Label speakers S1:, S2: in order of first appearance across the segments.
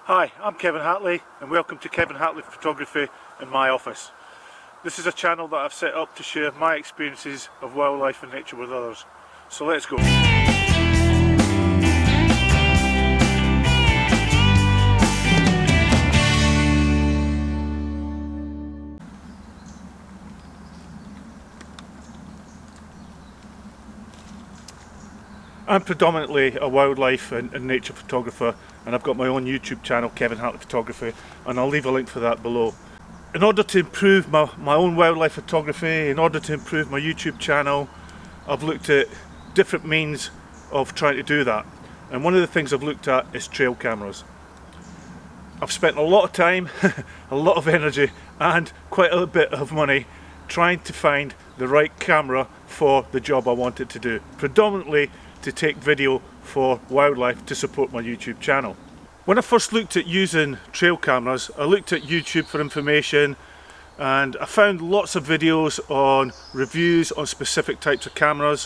S1: Hi, I'm Kevin Hatley and welcome to Kevin Hatley Photography in my office. This is a channel that I've set up to share my experiences of wildlife and nature with others. So let's go. I'm predominantly a wildlife and nature photographer, and I've got my own YouTube channel, Kevin Hatley Photography, and I'll leave a link for that below. In order to improve my own wildlife photography, in order to improve my YouTube channel, I've looked at different means of trying to do that. And one of the things I've looked at is trail cameras. I've spent a lot of time, a lot of energy, and quite a bit of money trying to find the right camera for the job I wanted to do. Predominantly to take video for wildlife to support my YouTube channel. When I first looked at using trail cameras, I looked at YouTube for information and I found lots of videos on reviews on specific types of cameras.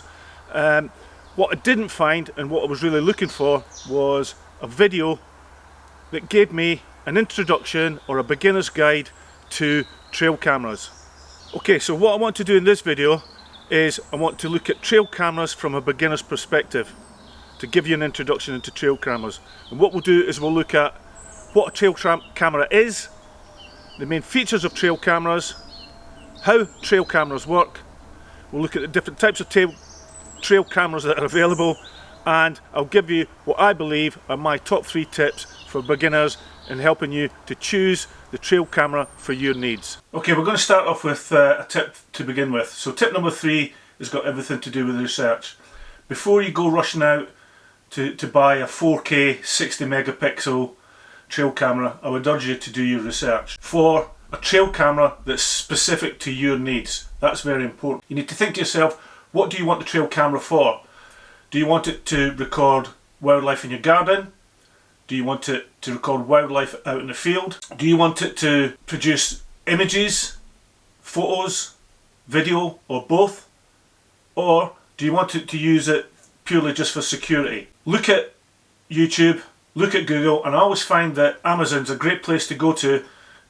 S1: What I didn't find and what I was really looking for was a video that gave me an introduction or a beginner's guide to trail cameras. Okay, so what I want to do in this video is I want to look at trail cameras from a beginner's perspective to give you an introduction into trail cameras. And what we'll do is we'll look at what a trail camera is, the main features of trail cameras, how trail cameras work, we'll look at the different types of trail cameras that are available, and I'll give you what I believe are my top 3 tips for beginners in helping you to choose the trail camera for your needs. Okay, we're going to start off with a tip to begin with. So tip number 3 has got everything to do with research. Before you go rushing out to buy a 4K 60 megapixel trail camera, I would urge you to do your research for a trail camera that's specific to your needs. That's very important. You need to think to yourself, what do you want the trail camera for? Do you want it to record wildlife in your garden? Do you want it to record wildlife out in the field? Do you want it to produce images, photos, video, or both? Or do you want it to use it purely just for security? Look at YouTube, look at Google, and I always find that Amazon's a great place to go to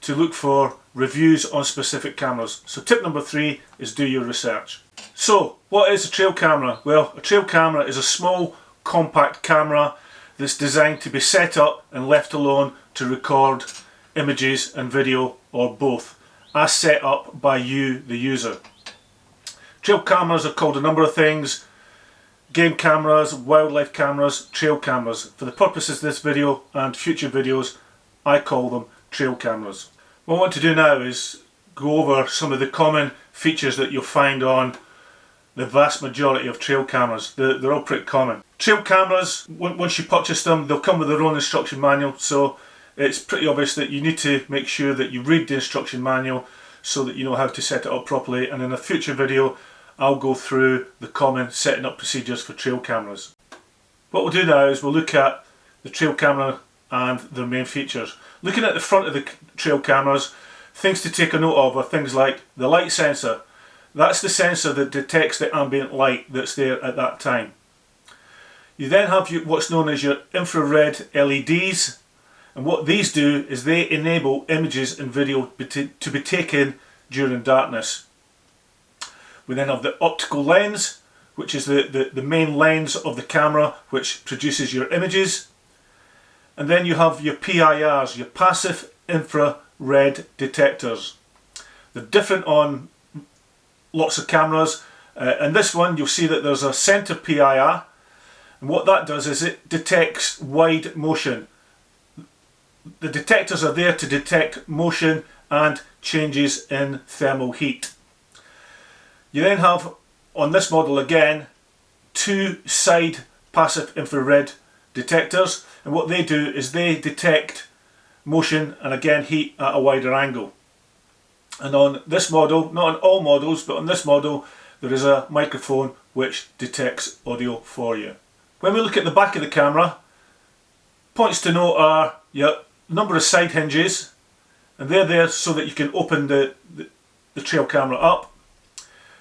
S1: look for reviews on specific cameras. So tip number 3 is do your research. So what is a trail camera? Well, a trail camera is a small compact camera that's designed to be set up and left alone to record images and video, or both, as set up by you, the user. Trail cameras are called a number of things: game cameras, wildlife cameras, trail cameras. For the purposes of this video and future videos, I call them trail cameras. What I want to do now is go over some of the common features that you'll find on the vast majority of trail cameras. They're all pretty common. Trail cameras, once you purchase them, they'll come with their own instruction manual, so it's pretty obvious that you need to make sure that you read the instruction manual so that you know how to set it up properly, and in a future video I'll go through the common setting up procedures for trail cameras. What we'll do now is we'll look at the trail camera and their main features. Looking at the front of the trail cameras, things to take a note of are things like the light sensor. That's the sensor that detects the ambient light that's there at that time. You then have what's known as your infrared LEDs, and what these do is they enable images and video to be taken during darkness. We then have the optical lens, which is the main lens of the camera which produces your images. And then you have your PIRs, your passive infrared detectors. They're different on lots of cameras. In this one you'll see that there's a center PIR, and what that does is it detects wide motion. The detectors are there to detect motion and changes in thermal heat. You then have, on this model again, 2 side passive infrared detectors, and what they do is they detect motion and again heat at a wider angle. And on this model, not on all models, but on this model, there is a microphone which detects audio for you. When we look at the back of the camera, points to note are your number of side hinges, and they're there so that you can open the trail camera up.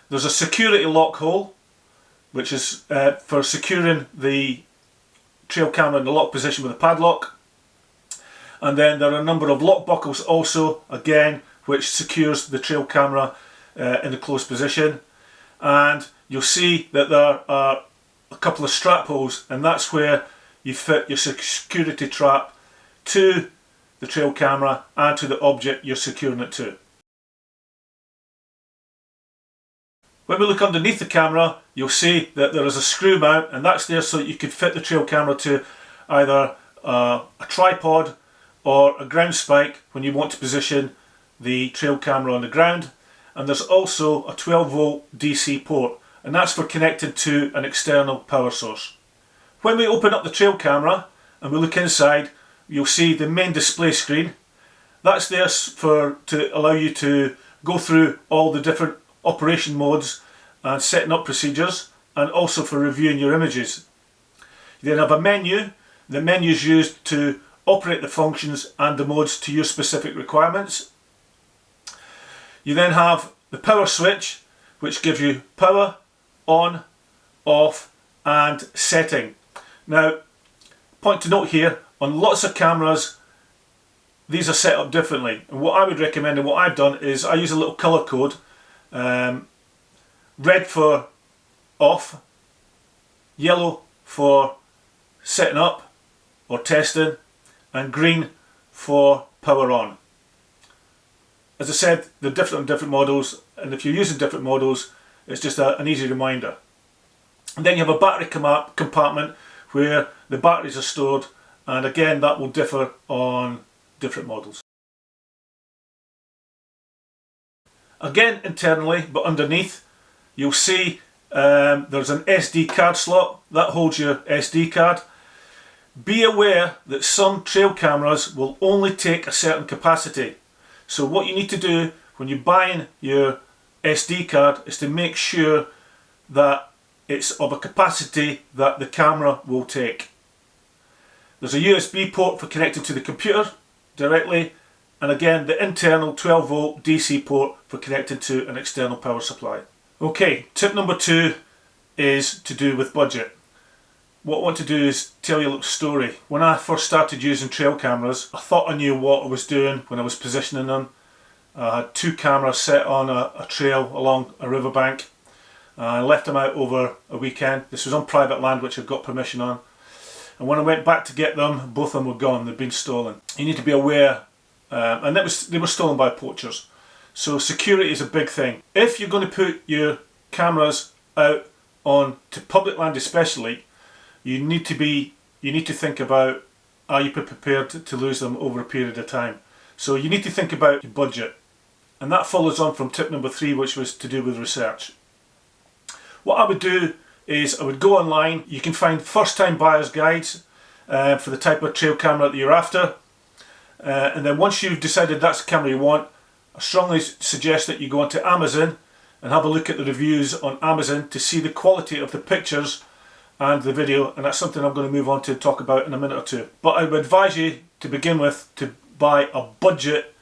S1: There's a security lock hole, which is for securing the trail camera in the lock position with a padlock. And then there are a number of lock buckles also, again, which secures the trail camera in a closed position. And you'll see that there are a couple of strap holes, and that's where you fit your security trap to the trail camera and to the object you're securing it to. When we look underneath the camera, you'll see that there is a screw mount, and that's there so that you can fit the trail camera to either a tripod or a ground spike when you want to position the trail camera on the ground. And there's also a 12 volt DC port, and that's for connecting to an external power source. When we open up the trail camera and we look inside, you'll see the main display screen. That's there to allow you to go through all the different operation modes and setting up procedures, and also for reviewing your images. You then have a menu. The menu is used to operate the functions and the modes to your specific requirements. You then have the power switch, which gives you power, on, off and setting. Now, point to note here, on lots of cameras these are set up differently, and what I would recommend and what I've done is I use a little colour code. Red for off, yellow for setting up or testing, and green for power on. As I said, they're different on different models, and if you're using different models, it's just an easy reminder. And then you have a battery compartment where the batteries are stored, and again that will differ on different models. Again internally, but underneath, you'll see there's an SD card slot that holds your SD card. Be aware that some trail cameras will only take a certain capacity. So what you need to do when you're buying your SD card is to make sure that it's of a capacity that the camera will take. There's a USB port for connecting to the computer directly, and again the internal 12 volt DC port for connecting to an external power supply. Okay, tip number 2 is to do with budget. What I want to do is tell you a little story. When I first started using trail cameras, I thought I knew what I was doing when I was positioning them. I had 2 cameras set on a trail along a riverbank. I left them out over a weekend. This was on private land which I've got permission on. And when I went back to get them, both of them were gone. They'd been stolen. You need to be aware, and they were stolen by poachers. So security is a big thing. If you're going to put your cameras out on to public land especially, you need to think about, are you prepared to lose them over a period of time? So you need to think about your budget. And that follows on from tip number 3, which was to do with research. What I would do is I would go online. You can find first time buyer's guides for the type of trail camera that you're after. And then once you've decided that's the camera you want, I strongly suggest that you go onto Amazon and have a look at the reviews on Amazon to see the quality of the pictures and the video, and that's something I'm going to move on to talk about in a minute or two. But I would advise you to begin with to buy a budget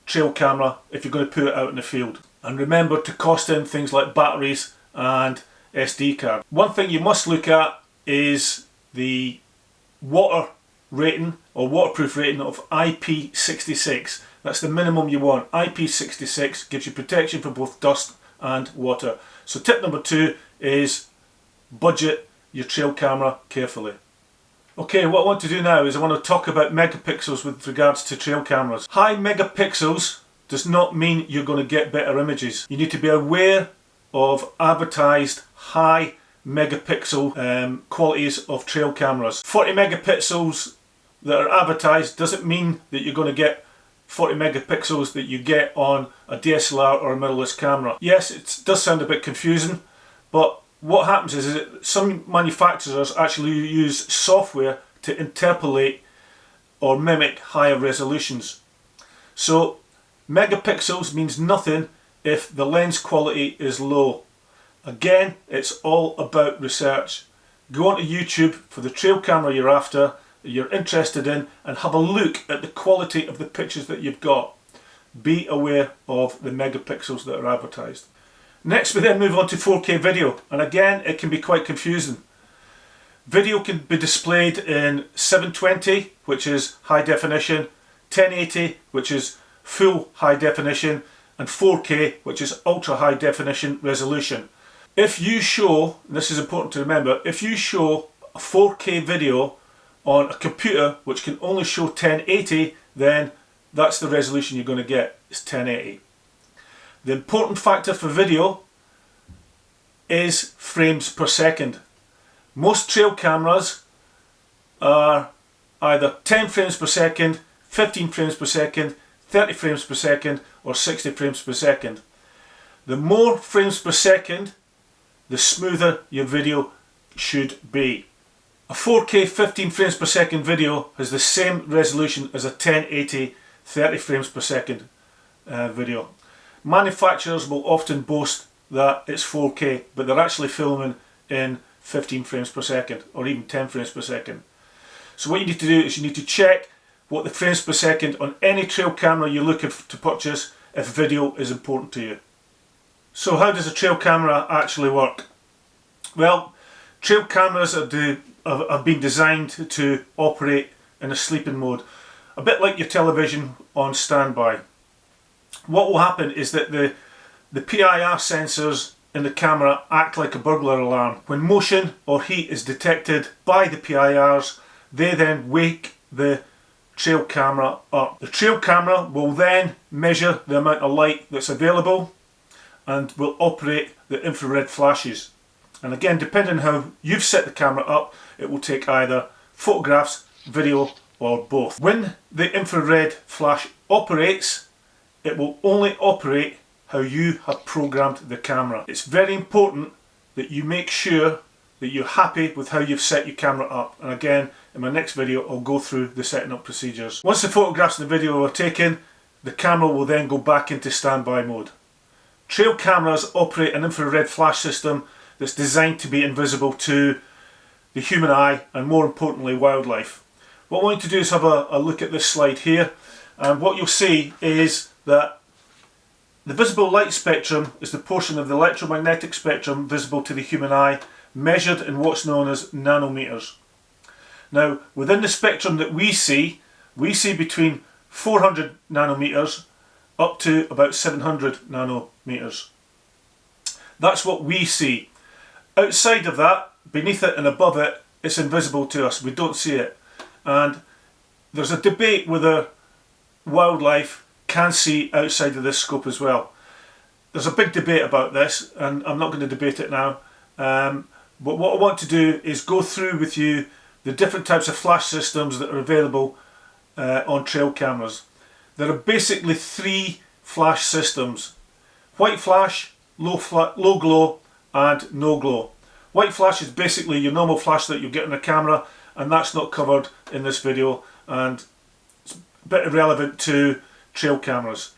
S1: trail camera if you're going to put it out in the field. And remember to cost in things like batteries and SD card. One thing you must look at is the water rating or waterproof rating of IP66. That's the minimum you want. IP66 gives you protection for both dust and water. So tip number 2 is budget your trail camera carefully. Okay, what I want to do now is I want to talk about megapixels with regards to trail cameras. High megapixels does not mean you're going to get better images. You need to be aware of advertised high megapixel qualities of trail cameras. 40 megapixels that are advertised doesn't mean that you're going to get 40 megapixels that you get on a DSLR or a mirrorless camera. Yes, it does sound a bit confusing, but what happens is that some manufacturers actually use software to interpolate or mimic higher resolutions. So megapixels means nothing if the lens quality is low. Again, it's all about research. Go onto YouTube for the trail camera you're after, that you're interested in, and have a look at the quality of the pictures that you've got. Be aware of the megapixels that are advertised. Next we then move on to 4K video, and again it can be quite confusing. Video can be displayed in 720, which is high definition, 1080, which is full high definition, and 4K, which is ultra high definition resolution. If you show, and this is important to remember, if you show a 4K video on a computer which can only show 1080, then that's the resolution you're going to get, is 1080. The important factor for video is frames per second. Most trail cameras are either 10 frames per second, 15 frames per second, 30 frames per second, or 60 frames per second. The more frames per second, the smoother your video should be. A 4K 15 frames per second video has the same resolution as a 1080 30 frames per second video. Manufacturers will often boast that it's 4K, but they're actually filming in 15 frames per second or even 10 frames per second. So what you need to do is you need to check what the frames per second on any trail camera you're looking to purchase if video is important to you. So how does a trail camera actually work? Well, trail cameras have been designed to operate in a sleeping mode, a bit like your television on standby. What will happen is that the PIR sensors in the camera act like a burglar alarm. When motion or heat is detected by the PIRs, they then wake the trail camera up. The trail camera will then measure the amount of light that's available and will operate the infrared flashes. And again, depending on how you've set the camera up, it will take either photographs, video, or both. When the infrared flash operates, it will only operate how you have programmed the camera. It's very important that you make sure that you're happy with how you've set your camera up. And again, in my next video, I'll go through the setting up procedures. Once the photographs and the video are taken, the camera will then go back into standby mode. Trail cameras operate an infrared flash system that's designed to be invisible to the human eye and, more importantly, wildlife. What I want you to do is have a look at this slide here, and what you'll see is that the visible light spectrum is the portion of the electromagnetic spectrum visible to the human eye, measured in what's known as nanometers. Now, within the spectrum that we see between 400 nanometers up to about 700 nanometers. That's what we see. Outside of that, beneath it and above it, it's invisible to us. We don't see it. And there's a debate whether wildlife can see outside of this scope as well. There's a big debate about this, and I'm not going to debate it now. But what I want to do is go through with you the different types of flash systems that are available on trail cameras. There are basically three flash systems: white flash, low glow, and no glow. White flash is basically your normal flash that you'll get on a camera, and that's not covered in this video, and it's a bit irrelevant to trail cameras.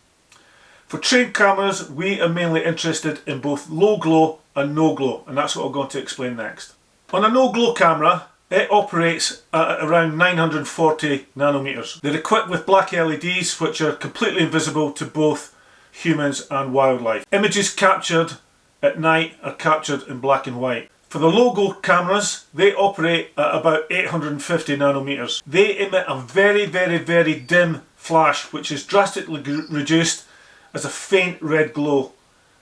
S1: For trail cameras, we are mainly interested in both low glow and no glow, and that's what I'm going to explain next. On a no glow camera, it operates at around 940 nanometers. They're equipped with black LEDs which are completely invisible to both humans and wildlife. Images captured at night are captured in black and white. For the low glow cameras, they operate at about 850 nanometers. They emit a very, very, very dim flash which is drastically reduced as a faint red glow.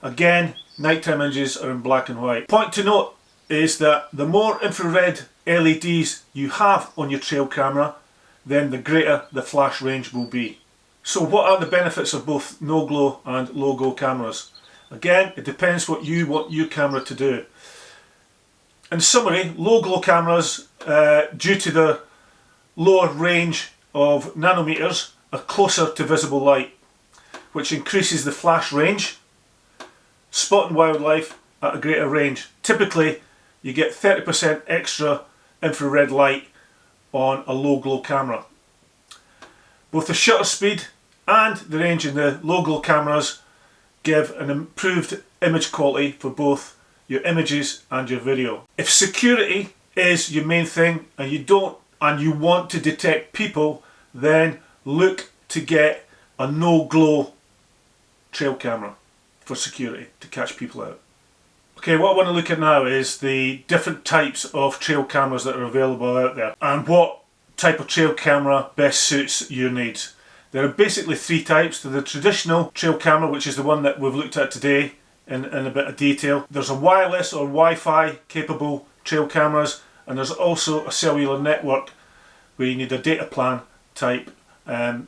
S1: Again, nighttime images are in black and white. Point to note is that the more infrared LEDs you have on your trail camera, then the greater the flash range will be. So what are the benefits of both no glow and low glow cameras? Again, it depends what you want your camera to do. In summary, low glow cameras, due to the lower range of nanometers, are closer to visible light, which increases the flash range, spotting wildlife at a greater range. Typically, you get 30% extra infrared light on a low glow camera. Both the shutter speed and the range in the low glow cameras give an improved image quality for both your images and your video. If security is your main thing and you want to detect people, then look to get a no glow trail camera for security to catch people out. Okay, what I want to look at now is the different types of trail cameras that are available out there and what type of trail camera best suits your needs. There are basically three types. There's the traditional trail camera, which is the one that we've looked at today in a bit of detail. There's a wireless or Wi-Fi capable trail cameras, and there's also a cellular network where you need a data plan type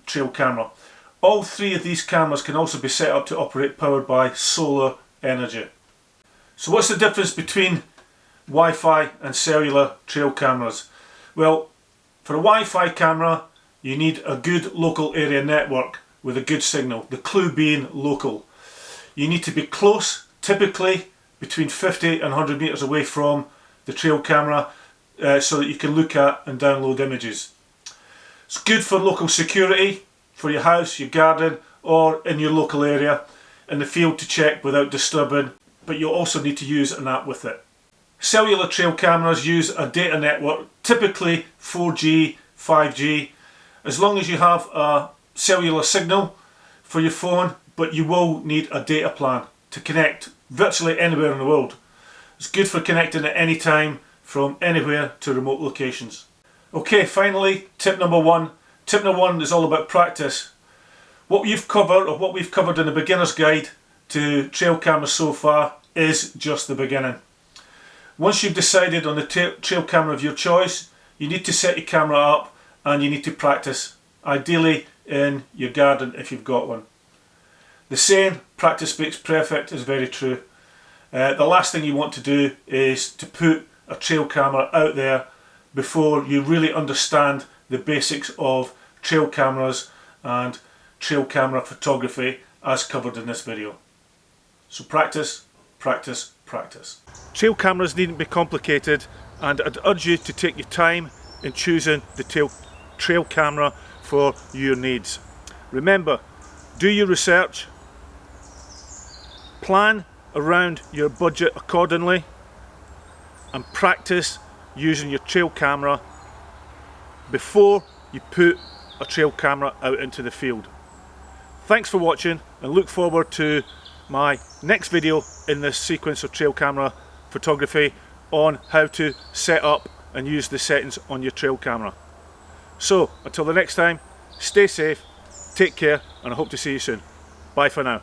S1: trail camera. All three of these cameras can also be set up to operate powered by solar energy. So what's the difference between Wi-Fi and cellular trail cameras? Well, for a Wi-Fi camera you need a good local area network with a good signal, the clue being local. You need to be close, typically between 50 and 100 meters away from the trail camera so that you can look at and download images. It's good for local security, for your house, your garden, or in your local area, in the field to check without disturbing, but you'll also need to use an app with it. Cellular trail cameras use a data network, typically 4G, 5G, as long as you have a cellular signal for your phone, but you will need a data plan to connect virtually anywhere in the world. It's good for connecting at any time from anywhere to remote locations. Okay, finally, tip number one. Tip number one is all about practice. What we've covered in the beginner's guide to trail cameras so far is just the beginning. Once you've decided on the trail camera of your choice, you need to set your camera up and you need to practice, ideally in your garden if you've got one. The saying, practice makes perfect, is very true. The last thing you want to do is to put a trail camera out there before you really understand the basics of trail cameras and trail camera photography as covered in this video. So practice, practice, practice. Trail cameras needn't be complicated, and I'd urge you to take your time in choosing the trail camera for your needs. Remember, do your research, plan around your budget accordingly, and practice using your trail camera before you put a trail camera out into the field. Thanks for watching, and look forward to my next video in this sequence of trail camera photography on how to set up and use the settings on your trail camera. So until the next time, stay safe, take care, and I hope to see you soon. Bye for now.